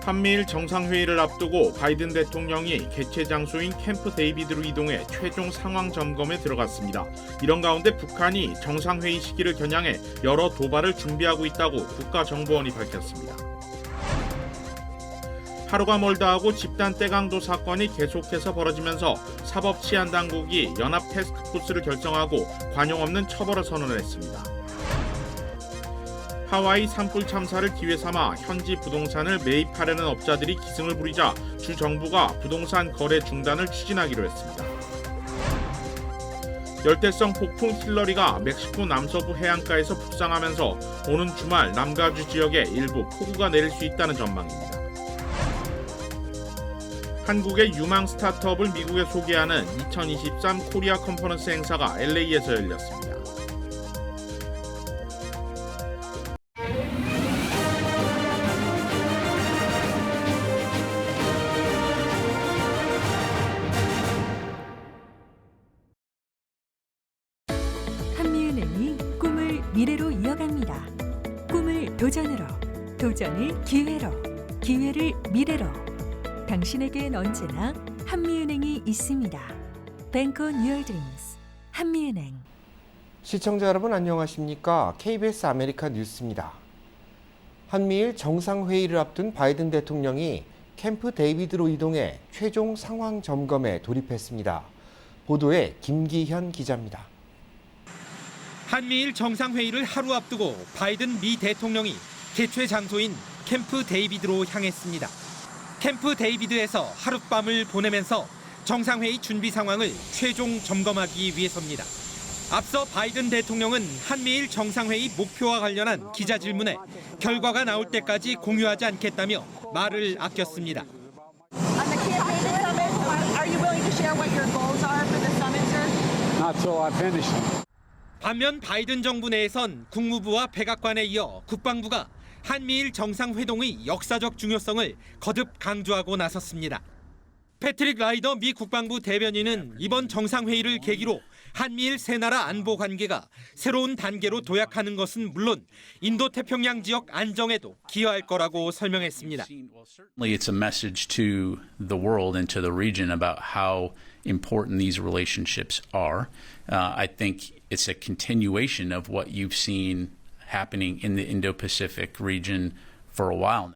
한미일 정상회의를 앞두고 바이든 대통령이 개최 장소인 캠프 데이비드로 이동해 최종 상황 점검에 들어갔습니다. 이런 가운데 북한이 정상회의 시기를 겨냥해 여러 도발을 준비하고 있다고 국가정보원이 밝혔습니다. 하루가 멀다 하고 집단 떼강도 사건이 계속해서 벌어지면서 사법치안당국이 연합 태스크포스를 결성하고 관용 없는 처벌을 선언했습니다. 하와이 산불 참사를 기회 삼아 현지 부동산을 매입하려는 업자들이 기승을 부리자 주 정부가 부동산 거래 중단을 추진하기로 했습니다. 열대성 폭풍 힐러리가 멕시코 남서부 해안가에서 북상하면서 오는 주말 남가주 지역에 일부 폭우가 내릴 수 있다는 전망입니다. 한국의 유망 스타트업을 미국에 소개하는 2023 코리아 컨퍼런스 행사가 LA에서 열렸습니다. 한미은행이 꿈을 미래로 이어갑니다. 꿈을 도전으로, 도전을 기회로, 기회를 미래로. 당신에겐 언제나 한미은행이 있습니다. Bank on your dreams. 한미은행. 시청자 여러분 안녕하십니까? KBS 아메리카 뉴스입니다. 한미일 정상회의를 앞둔 바이든 대통령이 캠프 데이비드로 이동해 최종 상황 점검에 돌입했습니다. 보도에 김기현 기자입니다. 한미일 정상회의를 하루 앞두고 바이든 미 대통령이 개최 장소인 캠프 데이비드로 향했습니다. 캠프 데이비드에서 하룻밤을 보내면서 정상회의 준비 상황을 최종 점검하기 위해서입니다. 앞서 바이든 대통령은 한미일 정상회의 목표와 관련한 기자 질문에 결과가 나올 때까지 공유하지 않겠다며 말을 아꼈습니다. On the campaign summit, are you willing to share what your goals are for the summit, sir? Not till I finish them. 반면 바이든 정부 내에선 국무부와 백악관에 이어 국방부가 한미일 정상회동의 역사적 중요성을 거듭 강조하고 나섰습니다. 패트릭 라이더 미 국방부 대변인은 이번 정상회의를 계기로 한미일 세 나라 안보 관계가 새로운 단계로 도약하는 것은 물론 인도태평양 지역 안정에도 기여할 거라고 설명했습니다. It's a message to the world and to the region about how important these relationships are. I think it's a continuation of what you've seen happening in the Indo-Pacific region for a while.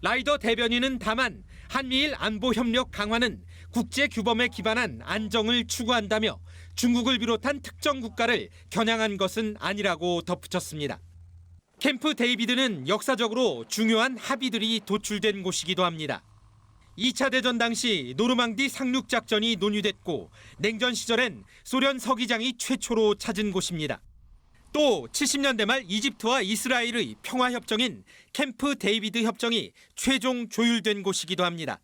라이더 대변인은 다만 한미일 안보 협력 강화는 국제 규범에 기반한 안정을 추구한다며 중국을 비롯한 특정 국가를 겨냥한 것은 아니라고 덧붙였습니다. 캠프 데이비드는 역사적으로 중요한 합의들이 도출된 곳이기도 합니다. 2차 대전 당시 노르망디 상륙 작전이 논의됐고 냉전 시절엔 소련 서기장이 최초로 찾은 곳입니다. 또 70년대 말 이집트와 이스라엘의 평화협정인 캠프 데이비드 협정이 최종 조율된 곳이기도 합니다.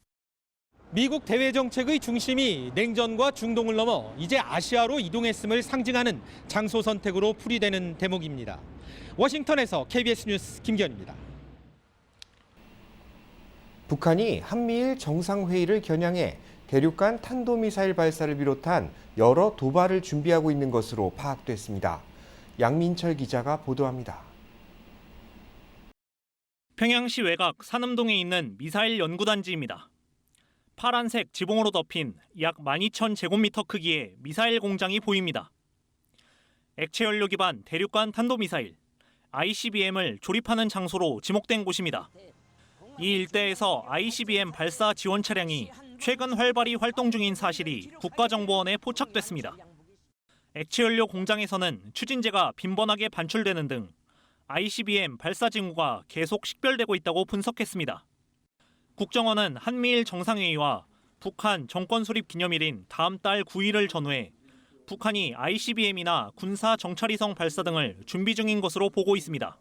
미국 대외 정책의 중심이 냉전과 중동을 넘어 이제 아시아로 이동했음을 상징하는 장소 선택으로 풀이되는 대목입니다. 워싱턴에서 KBS 뉴스 김기현입니다. 북한이 한미일 정상회의를 겨냥해 대륙간 탄도미사일 발사를 비롯한 여러 도발을 준비하고 있는 것으로 파악됐습니다. 양민철 기자가 보도합니다. 평양시 외곽 산음동에 있는 미사일 연구단지입니다. 파란색 지붕으로 덮인 약 12,000제곱미터 크기의 미사일 공장이 보입니다. 액체연료 기반 대륙간 탄도미사일 ICBM을 조립하는 장소로 지목된 곳입니다. 이 일대에서 ICBM 발사 지원 차량이 최근 활발히 활동 중인 사실이 국가정보원에 포착됐습니다. 액체연료 공장에서는 추진제가 빈번하게 반출되는 등 ICBM 발사 징후가 계속 식별되고 있다고 분석했습니다. 국정원은 한미일 정상회의와 북한 정권 수립 기념일인 다음 달 9일을 전후해 북한이 ICBM이나 군사 정찰위성 발사 등을 준비 중인 것으로 보고 있습니다.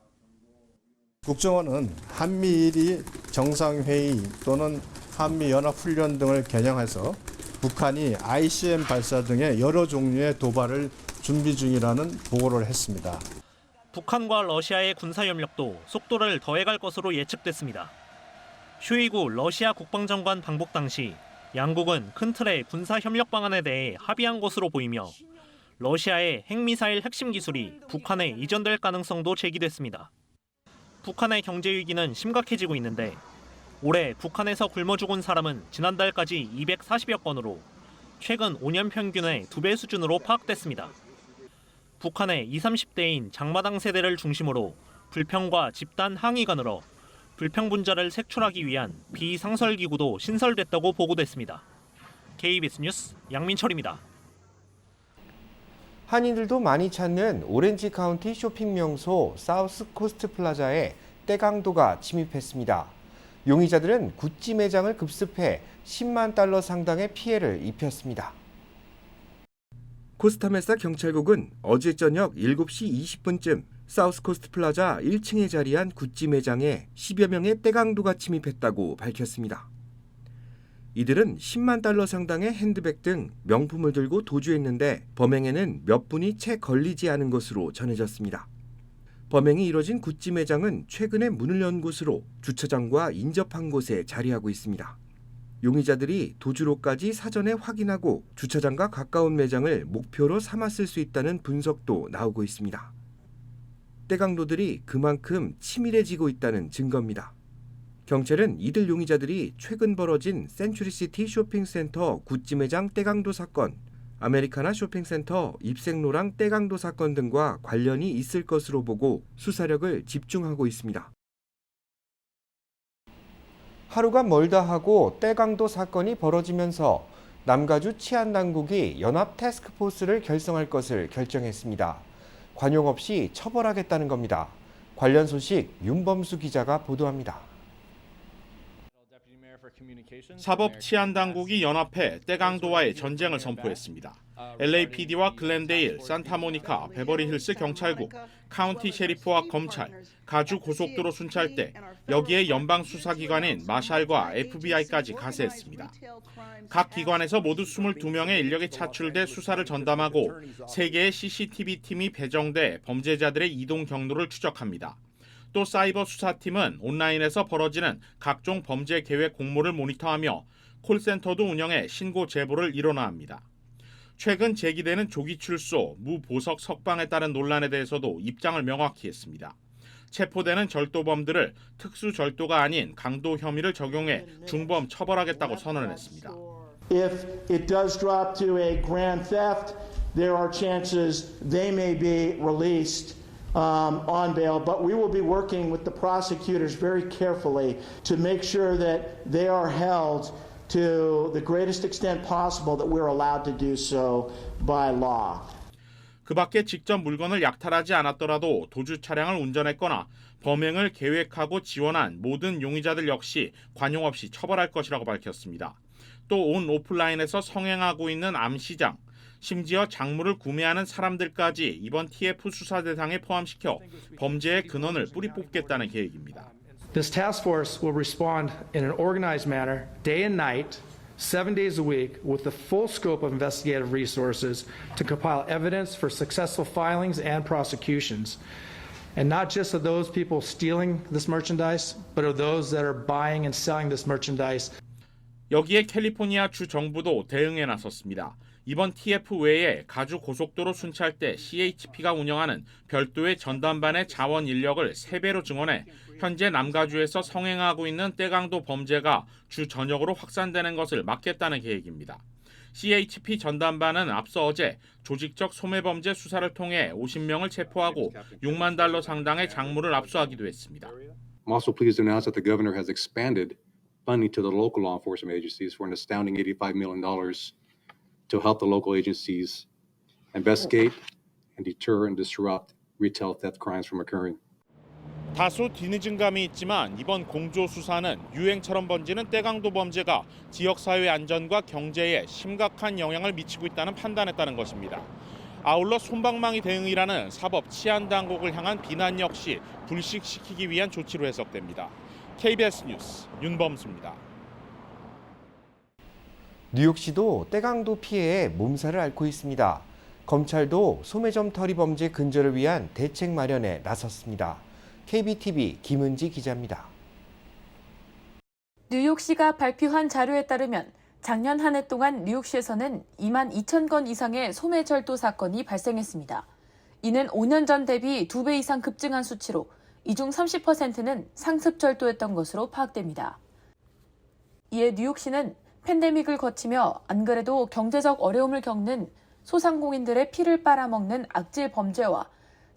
국정원은 한미일이 정상회의 또는 한미연합훈련 등을 겨냥해서 북한이 ICBM 발사 등의 여러 종류의 도발을 준비 중이라는 보고를 했습니다. 북한과 러시아의 군사협력도 속도를 더해갈 것으로 예측됐습니다. 쇼이구 러시아 국방장관 방북 당시 양국은 큰 틀의 군사협력 방안에 대해 합의한 것으로 보이며 러시아의 핵미사일 핵심 기술이 북한에 이전될 가능성도 제기됐습니다. 북한의 경제 위기는 심각해지고 있는데 올해 북한에서 굶어 죽은 사람은 지난달까지 240여 건으로 최근 5년 평균의 2배 수준으로 파악됐습니다. 북한의 20, 30대인 장마당 세대를 중심으로 불평과 집단 항의가 늘어 불평분자를 색출하기 위한 비상설기구도 신설됐다고 보고됐습니다. KBS 뉴스 양민철입니다. 한인들도 많이 찾는 오렌지 카운티 쇼핑 명소 사우스 코스트 플라자에 떼강도가 침입했습니다. 용의자들은 구찌 매장을 급습해 10만 달러 상당의 피해를 입혔습니다. 코스타메사 경찰국은 어제 저녁 7시 20분쯤 사우스코스트 플라자 1층에 자리한 구찌 매장에 10여 명의 떼강도가 침입했다고 밝혔습니다. 이들은 10만 달러 상당의 핸드백 등 명품을 들고 도주했는데 범행에는 몇 분이 채 걸리지 않은 것으로 전해졌습니다. 범행이 이뤄진 구찌 매장은 최근에 문을 연 곳으로 주차장과 인접한 곳에 자리하고 있습니다. 용의자들이 도주로까지 사전에 확인하고 주차장과 가까운 매장을 목표로 삼았을 수 있다는 분석도 나오고 있습니다. 떼강도들이 그만큼 치밀해지고 있다는 증거입니다. 경찰은 이들 용의자들이 최근 벌어진 센츄리시티 쇼핑센터 구찌 매장 떼강도 사건, 아메리카나 쇼핑센터 입생로랑 떼강도 사건 등과 관련이 있을 것으로 보고 수사력을 집중하고 있습니다. 하루가 멀다 하고 떼강도 사건이 벌어지면서 남가주 치안당국이 연합 태스크포스를 결성할 것을 결정했습니다. 관용 없이 처벌하겠다는 겁니다. 관련 소식 윤범수 기자가 보도합니다. 사법 치안 당국이 연합해 떼강도와의 전쟁을 선포했습니다. LAPD와 글렌데일, 산타모니카, 베버리힐스 경찰국, 카운티 셰리프와 검찰, 가주 고속도로 순찰대, 여기에 연방 수사기관인 마샬과 FBI까지 가세했습니다. 각 기관에서 모두 22명의 인력이 차출돼 수사를 전담하고 3개의 CCTV 팀이 배정돼 범죄자들의 이동 경로를 추적합니다. 또 사이버 수사팀은 온라인에서 벌어지는 각종 범죄 계획 공모를 모니터하며 콜센터도 운영해 신고 제보를 일원화합니다. 최근 제기되는 조기 출소, 무보석 석방에 따른 논란에 대해서도 입장을 명확히 했습니다. 체포되는 절도범들을 특수절도가 아닌 강도 혐의를 적용해 중범 처벌하겠다고 선언했습니다. If it does drop to a grand theft, there are chances they may be released on bail, but we will be working with the prosecutors very carefully to make sure that they are held to the greatest extent possible that we're allowed to do so by law. 그 밖에 직접 물건을 약탈하지 않았더라도 도주 차량을 운전했거나 범행을 계획하고 지원한 모든 용의자들 역시 관용 없이 처벌할 것이라고 밝혔습니다. 또 온 오프라인에서 성행하고 있는 암시장, 심지어 작물을 구매하는 사람들까지 이번 TF 수사 대상에 포함시켜 범죄의 근원을 뿌리 뽑겠다는 계획입니다. This task force will respond in an organized manner, day and night, 7 days a week, with the full scope of investigative resources to compile evidence for successful filings and prosecutions. And not just of those people stealing this merchandise, but of those that are buying and selling this merchandise. 여기에 캘리포니아 주 정부도 대응에 나섰습니다. 이번 TF 외에 가주 고속도로 순찰대 CHP가 운영하는 별도의 전담반의 자원 인력을 3배로 증원해 현재 남가주에서 성행하고 있는 떼강도 범죄가 주 전역으로 확산되는 것을 막겠다는 계획입니다. CHP 전담반은 앞서 어제 조직적 소매범죄 수사를 통해 50명을 체포하고 6만 달러 상당의 작물을 압수하기도 했습니다. I'm also pleased to announce that the governor has expanded funding to the local law enforcement agencies for an astounding $85 million to help the local agencies investigate and deter and disrupt retail theft crimes from occurring. 다소 뒤늦은 감이 있지만 이번 공조 수사는 유행처럼 번지는 떼강도 범죄가 지역사회 안전과 경제에 심각한 영향을 미치고 있다는 판단에 따른 것입니다. 아울러 솜방망이 대응이라는 사법 치안 당국을 향한 비난 역시 불식시키기 위한 조치로 해석됩니다. KBS 뉴스 윤범수입니다. 뉴욕시도 떼강도 피해에 몸살을 앓고 있습니다. 검찰도 소매점 털이 범죄 근절을 위한 대책 마련에 나섰습니다. KBTV 김은지 기자입니다. 뉴욕시가 발표한 자료에 따르면 작년 한 해 동안 뉴욕시에서는 2만 2천 건 이상의 소매절도 사건이 발생했습니다. 이는 5년 전 대비 2배 이상 급증한 수치로 이 중 30%는 상습절도였던 것으로 파악됩니다. 이에 뉴욕시는 팬데믹을 거치며 안 그래도 경제적 어려움을 겪는 소상공인들의 피를 빨아먹는 악질 범죄와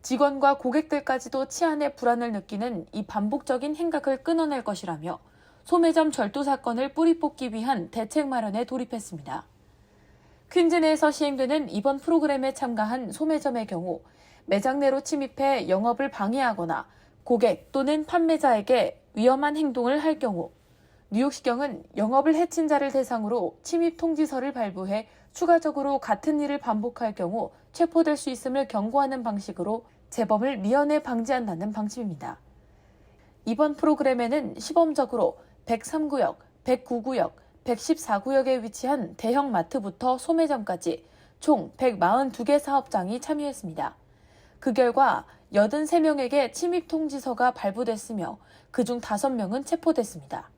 직원과 고객들까지도 치안의 불안을 느끼는 이 반복적인 행각을 끊어낼 것이라며 소매점 절도 사건을 뿌리 뽑기 위한 대책 마련에 돌입했습니다. 퀸즈 내에서 시행되는 이번 프로그램에 참가한 소매점의 경우 매장 내로 침입해 영업을 방해하거나 고객 또는 판매자에게 위험한 행동을 할 경우 뉴욕시경은 영업을 해친 자를 대상으로 침입 통지서를 발부해 추가적으로 같은 일을 반복할 경우 체포될 수 있음을 경고하는 방식으로 재범을 미연에 방지한다는 방침입니다. 이번 프로그램에는 시범적으로 103구역, 109구역, 114구역에 위치한 대형 마트부터 소매점까지 총 142개 사업장이 참여했습니다. 그 결과 83명에게 침입 통지서가 발부됐으며 그중 5명은 체포됐습니다.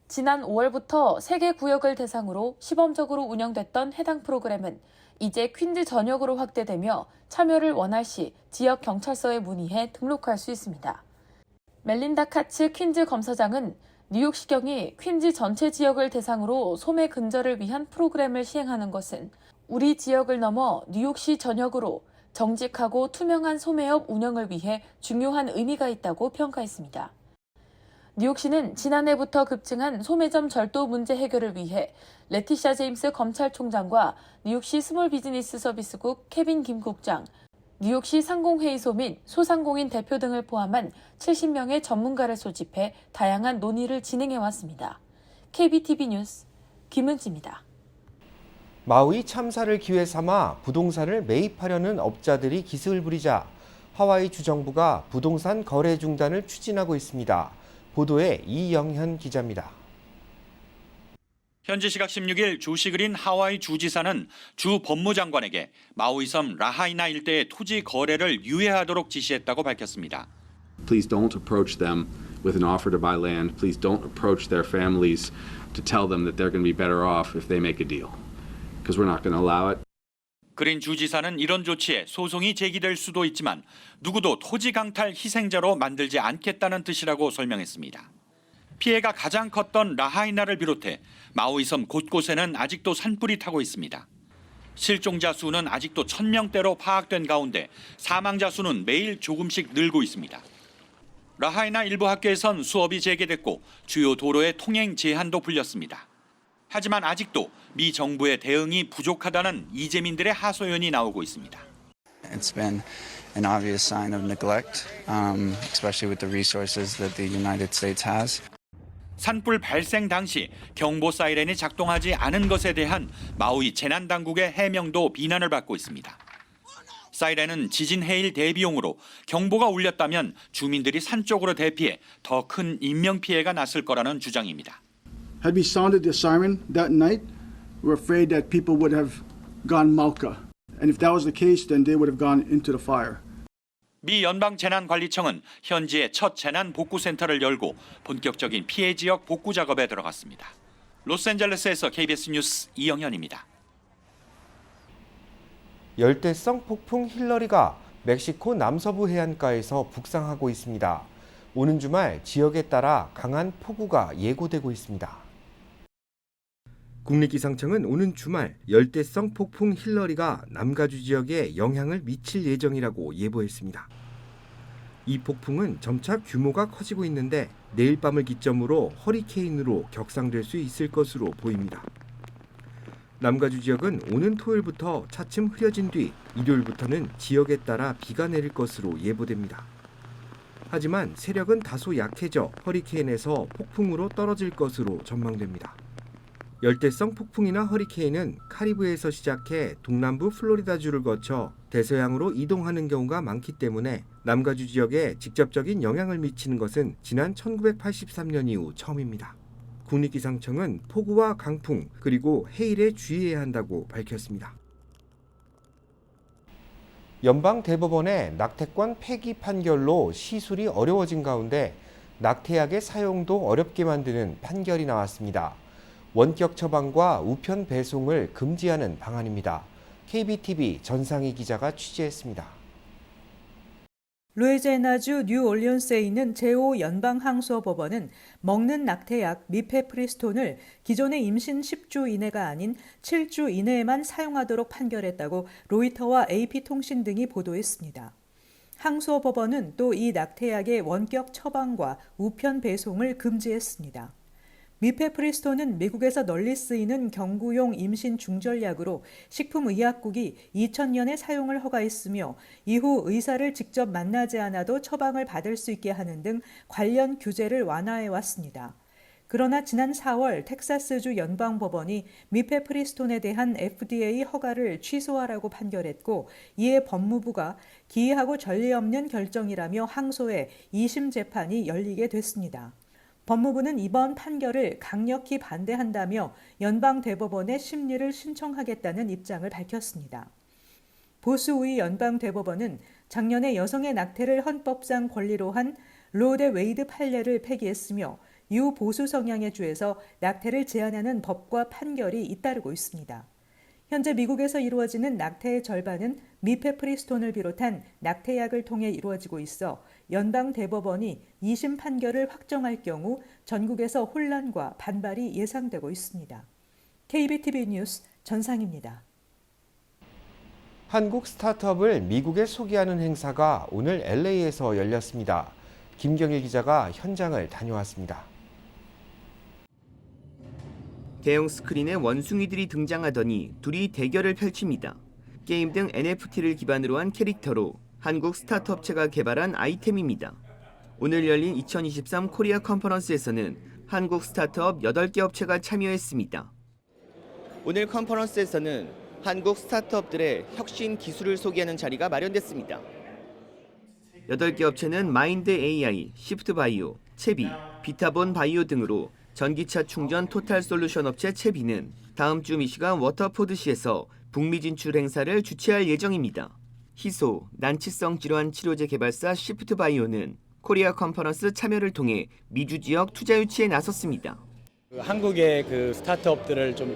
지난 5월부터 3개 구역을 대상으로 시범적으로 운영됐던 해당 프로그램은 이제 퀸즈 전역으로 확대되며 참여를 원할 시 지역 경찰서에 문의해 등록할 수 있습니다. 멜린다 카츠 퀸즈 검사장은 뉴욕시경이 퀸즈 전체 지역을 대상으로 소매 근절을 위한 프로그램을 시행하는 것은 우리 지역을 넘어 뉴욕시 전역으로 정직하고 투명한 소매업 운영을 위해 중요한 의미가 있다고 평가했습니다. 뉴욕시는 지난해부터 급증한 소매점 절도 문제 해결을 위해 레티샤 제임스 검찰총장과 뉴욕시 스몰 비즈니스 서비스국 케빈 김 국장, 뉴욕시 상공회의소 및 소상공인 대표 등을 포함한 70명의 전문가를 소집해 다양한 논의를 진행해왔습니다. KBTV 뉴스 김은지입니다. 마우이 참사를 기회 삼아 부동산을 매입하려는 업자들이 기승을 부리자 하와이 주정부가 부동산 거래 중단을 추진하고 있습니다. 보도에 이영현 기자입니다. 현지 시각 16일 조시그린 하와이 주지사는 주 법무장관에게 마우이섬 라하이나 일대의 토지 거래를 유예하도록 지시했다고 밝혔습니다. Please don't approach them with an offer to buy land. Please don't approach their families to tell them that they're going to be better off if they make a deal. Because we're not going to allow it. 그린 주지사는 이런 조치에 소송이 제기될 수도 있지만 누구도 토지 강탈 희생자로 만들지 않겠다는 뜻이라고 설명했습니다. 피해가 가장 컸던 라하이나를 비롯해 마우이섬 곳곳에는 아직도 산불이 타고 있습니다. 실종자 수는 아직도 1000명대로 파악된 가운데 사망자 수는 매일 조금씩 늘고 있습니다. 라하이나 일부 학교에선 수업이 재개됐고 주요 도로의 통행 제한도 풀렸습니다. 하지만 아직도 미 정부의 대응이 부족하다는 이재민들의 하소연이 나오고 있습니다. It's been an obvious sign of neglect, especially with the resources that the United States has. 산불 발생 당시 경보 사이렌이 작동하지 않은 것에 대한 마우이 재난당국의 해명도 비난을 받고 있습니다. 사이렌은 지진 해일 대비용으로 경보가 울렸다면 주민들이 산 쪽으로 대피해 더 큰 인명피해가 났을 거라는 주장입니다. Had we sounded the siren that night, we're afraid that people would have gone malka. And if that was the case, then they would have gone into the fire. 미 연방재난관리청은 현지에 첫 재난 복구센터를 열고 본격적인 피해 지역 복구 작업에 들어갔습니다. 로스앤젤레스에서 KBS 뉴스 이영현입니다. 열대성 폭풍 힐러리가 멕시코 남서부 해안가에서 북상하고 있습니다. 오는 주말 지역에 따라 강한 폭우가 예고되고 있습니다. 국립기상청은 오는 주말 열대성 폭풍 힐러리가 남가주 지역에 영향을 미칠 예정이라고 예보했습니다. 이 폭풍은 점차 규모가 커지고 있는데 내일 밤을 기점으로 허리케인으로 격상될 수 있을 것으로 보입니다. 남가주 지역은 오는 토요일부터 차츰 흐려진 뒤 일요일부터는 지역에 따라 비가 내릴 것으로 예보됩니다. 하지만 세력은 다소 약해져 허리케인에서 폭풍으로 떨어질 것으로 전망됩니다. 열대성 폭풍이나 허리케인은 카리브해에서 시작해 동남부 플로리다주를 거쳐 대서양으로 이동하는 경우가 많기 때문에 남가주 지역에 직접적인 영향을 미치는 것은 지난 1983년 이후 처음입니다. 국립기상청은 폭우와 강풍 그리고 해일에 주의해야 한다고 밝혔습니다. 연방대법원의 낙태권 폐기 판결로 시술이 어려워진 가운데 낙태약의 사용도 어렵게 만드는 판결이 나왔습니다. 원격 처방과 우편 배송을 금지하는 방안입니다. KBTV 전상희 기자가 취재했습니다. 루이지애나주 뉴올리언스에 있는 제5연방항소법원은 먹는 낙태약 미페프리스톤을 기존의 임신 10주 이내가 아닌 7주 이내에만 사용하도록 판결했다고 로이터와 AP통신 등이 보도했습니다. 항소법원은 또 이 낙태약의 원격 처방과 우편 배송을 금지했습니다. 미페프리스톤은 미국에서 널리 쓰이는 경구용 임신 중절약으로 식품의약국이 2000년에 사용을 허가했으며 이후 의사를 직접 만나지 않아도 처방을 받을 수 있게 하는 등 관련 규제를 완화해왔습니다. 그러나 지난 4월 텍사스주 연방법원이 미페프리스톤에 대한 FDA 허가를 취소하라고 판결했고 이에 법무부가 기이하고 전례 없는 결정이라며 항소해 2심 재판이 열리게 됐습니다. 법무부는 이번 판결을 강력히 반대한다며 연방대법원에 심리를 신청하겠다는 입장을 밝혔습니다. 보수우위 연방대법원은 작년에 여성의 낙태를 헌법상 권리로 한 로 대 웨이드 판례를 폐기했으며 이후 보수 성향의 주에서 낙태를 제한하는 법과 판결이 잇따르고 있습니다. 현재 미국에서 이루어지는 낙태의 절반은 미페프리스톤을 비롯한 낙태약을 통해 이루어지고 있어 연방 대법원이 2심 판결을 확정할 경우 전국에서 혼란과 반발이 예상되고 있습니다. KBTV 뉴스 전상입니다. 한국 스타트업을 미국에 소개하는 행사가 오늘 LA에서 열렸습니다. 김경일 기자가 현장을 다녀왔습니다. 대형 스크린에 원숭이들이 등장하더니 둘이 대결을 펼칩니다. 게임 등 NFT를 기반으로 한 캐릭터로 한국 스타트업체가 개발한 아이템입니다. 오늘 열린 2023 코리아 컨퍼런스에서는 한국 스타트업 8개 업체가 참여했습니다. 오늘 컨퍼런스에서는 한국 스타트업들의 혁신 기술을 소개하는 자리가 마련됐습니다. 8개 업체는 마인드 AI, 시프트 바이오, 채비, 비타본 바이오 등으로 전기차 충전 토탈 솔루션 업체 채비는 다음 주 미시간 워터포드시에서 북미 진출 행사를 주최할 예정입니다. 희소, 난치성 질환 치료제 개발사 시프트 바이오는 코리아 컨퍼런스 참여를 통해 미주 지역 투자 유치에 나섰습니다. 한국의 그 스타트업들을 좀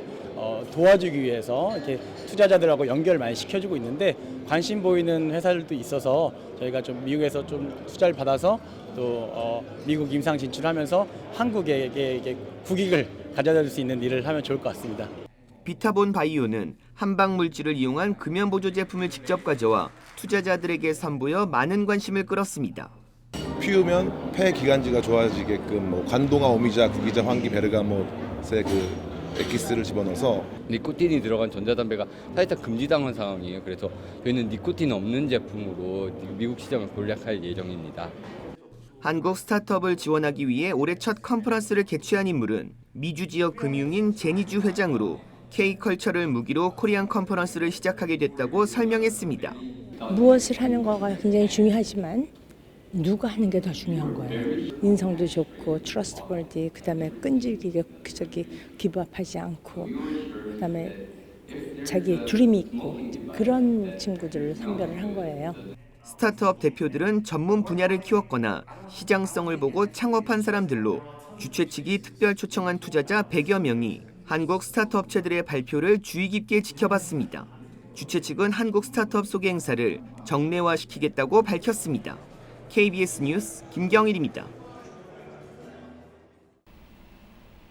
도와주기 위해서 이렇게 투자자들하고 연결 많이 시켜주고 있는데 관심 보이는 회사들도 있어서 저희가 좀 미국에서 좀 투자를 받아서 또 미국 임상 진출하면서 한국에게 국익을 가져다 줄 수 있는 일을 하면 좋을 것 같습니다. 비타본 바이오는 한방 물질을 이용한 금연 보조 제품을 직접 가져와 투자자들에게 선보여 많은 관심을 끌었습니다. 피우면 폐 기관지가 좋아지게끔 관동화, 오미자, 구기자, 황기, 베르가못의 그 엑기스를 집어넣어서 니코틴이 들어간 전자담배가 사실상 금지당한 상황이에요. 그래서 저희는 니코틴 없는 제품으로 미국 시장을 공략할 예정입니다. 한국 스타트업을 지원하기 위해 올해 첫 컨퍼런스를 개최한 인물은 미주 지역 금융인 제니주 회장으로 K컬처를 무기로 코리안 컨퍼런스를 시작하게 됐다고 설명했습니다. 무엇을 하는 거가 굉장히 중요하지만 누가 하는 게 더 중요한 거예요. 인성도 좋고 트러스트볼디, 그다음에 끈질기게 기부업하지 않고, 그다음에 자기의 드림이 있고 그런 친구들을 선별을 한 거예요. 스타트업 대표들은 전문 분야를 키웠거나 시장성을 보고 창업한 사람들로 주최 측이 특별 초청한 투자자 100여 명이 한국 스타트업체들의 발표를 주의 깊게 지켜봤습니다. 주최 측은 한국 스타트업 소개 행사를 정례화시키겠다고 밝혔습니다. KBS 뉴스 김경일입니다.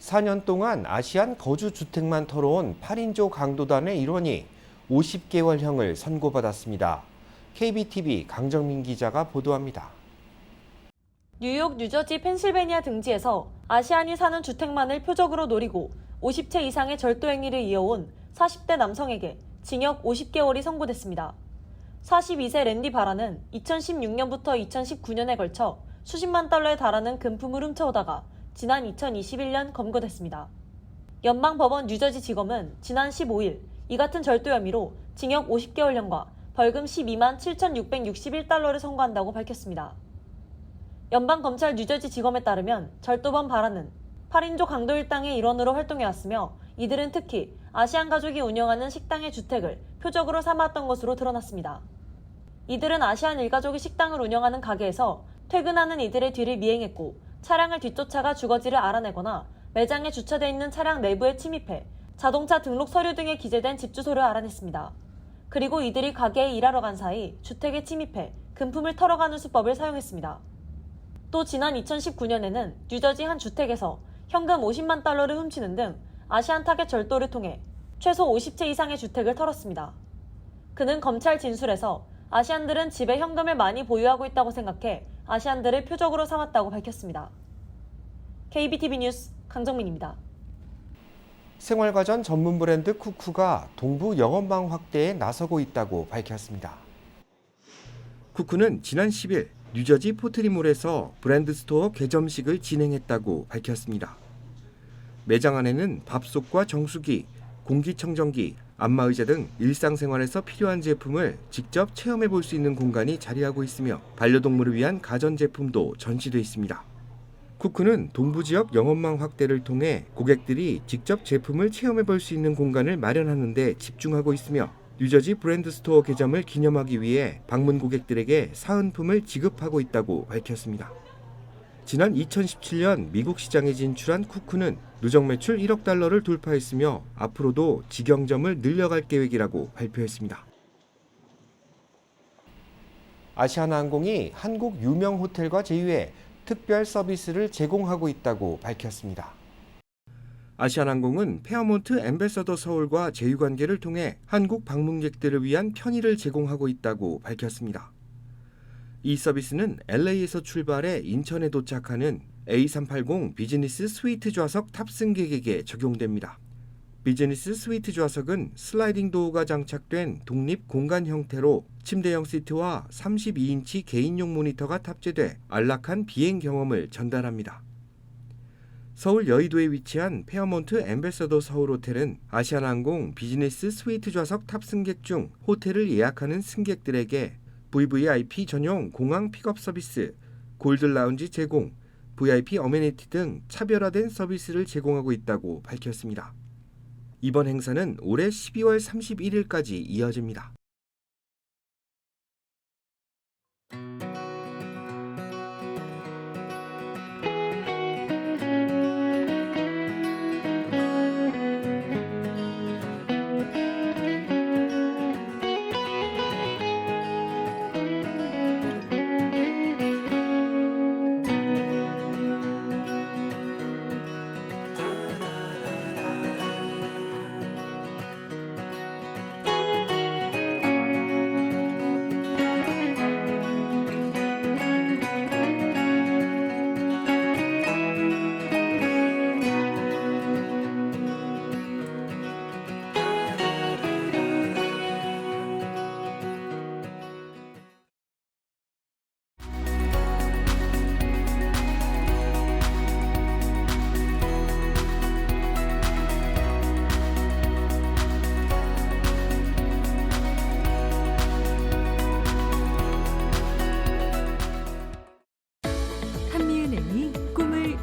4년 동안 아시안 거주주택만 털어온 8인조 강도단의 일원이 50개월형을 선고받았습니다. KBTV 강정민 기자가 보도합니다. 뉴욕, 뉴저지, 펜실베니아 등지에서 아시안이 사는 주택만을 표적으로 노리고 50채 이상의 절도 행위를 이어온 40대 남성에게 징역 50개월이 선고됐습니다. 42세 랜디 바라는 2016년부터 2019년에 걸쳐 수십만 달러에 달하는 금품을 훔쳐오다가 지난 2021년 검거됐습니다. 연방법원 뉴저지 지검은 지난 15일 이 같은 절도 혐의로 징역 50개월형과 벌금 12만 7,661달러를 선고한다고 밝혔습니다. 연방검찰 뉴저지 지검에 따르면 절도범 바라는 8인조 강도 일당의 일원으로 활동해왔으며 이들은 특히 아시안 가족이 운영하는 식당의 주택을 표적으로 삼았던 것으로 드러났습니다. 이들은 아시안 일가족이 식당을 운영하는 가게에서 퇴근하는 이들의 뒤를 미행했고 차량을 뒤쫓아가 주거지를 알아내거나 매장에 주차돼 있는 차량 내부에 침입해 자동차 등록 서류 등에 기재된 집 주소를 알아냈습니다. 그리고 이들이 가게에 일하러 간 사이 주택에 침입해 금품을 털어가는 수법을 사용했습니다. 또 지난 2019년에는 뉴저지 한 주택에서 현금 50만 달러를 훔치는 등 아시안 타겟 절도를 통해 최소 50채 이상의 주택을 털었습니다. 그는 검찰 진술에서 아시안들은 집에 현금을 많이 보유하고 있다고 생각해 아시안들을 표적으로 삼았다고 밝혔습니다. KBTV 뉴스 강정민입니다. 생활과전 전문 브랜드 쿠쿠가 동부 영업망 확대에 나서고 있다고 밝혔습니다. 쿠쿠는 지난 10일 뉴저지 포트리몰에서 브랜드 스토어 개점식을 진행했다고 밝혔습니다. 매장 안에는 밥솥과 정수기, 공기청정기, 안마의자 등 일상생활에서 필요한 제품을 직접 체험해 볼 수 있는 공간이 자리하고 있으며 반려동물을 위한 가전제품도 전시돼 있습니다. 쿠쿠는 동부지역 영업망 확대를 통해 고객들이 직접 제품을 체험해 볼 수 있는 공간을 마련하는 데 집중하고 있으며 뉴저지 브랜드 스토어 개점을 기념하기 위해 방문 고객들에게 사은품을 지급하고 있다고 밝혔습니다. 지난 2017년 미국 시장에 진출한 쿠쿠는 누적 매출 1억 달러를 돌파했으며 앞으로도 직영점을 늘려갈 계획이라고 발표했습니다. 아시아나항공이 한국 유명 호텔과 제휴해 특별 서비스를 제공하고 있다고 밝혔습니다. 아시아나항공은 페어몬트 앰베서더 서울과 제휴 관계를 통해 한국 방문객들을 위한 편의를 제공하고 있다고 밝혔습니다. 이 서비스는 LA에서 출발해 인천에 도착하는 A380 비즈니스 스위트 좌석 탑승객에게 적용됩니다. 비즈니스 스위트 좌석은 슬라이딩 도어가 장착된 독립 공간 형태로 침대형 시트와 32인치 개인용 모니터가 탑재돼 안락한 비행 경험을 전달합니다. 서울 여의도에 위치한 페어몬트 앰베서더 서울 호텔은 아시아나항공 비즈니스 스위트 좌석 탑승객 중 호텔을 예약하는 승객들에게 VVIP 전용 공항 픽업 서비스, 골드 라운지 제공, VIP 어메니티 등 차별화된 서비스를 제공하고 있다고 밝혔습니다. 이번 행사는 올해 12월 31일까지 이어집니다.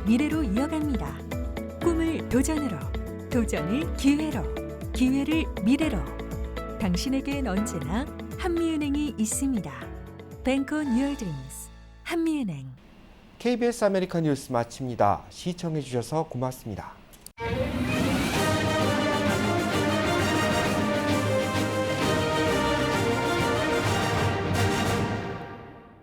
미래로 이어갑니다. 꿈을 도전으로, 도전을 기회로, 기회를 미래로. 당신에겐 언제나 한미은행이 있습니다. Bank on your dreams. 한미은행. KBS 아메리카 뉴스 마칩니다. 시청해 주셔서 고맙습니다.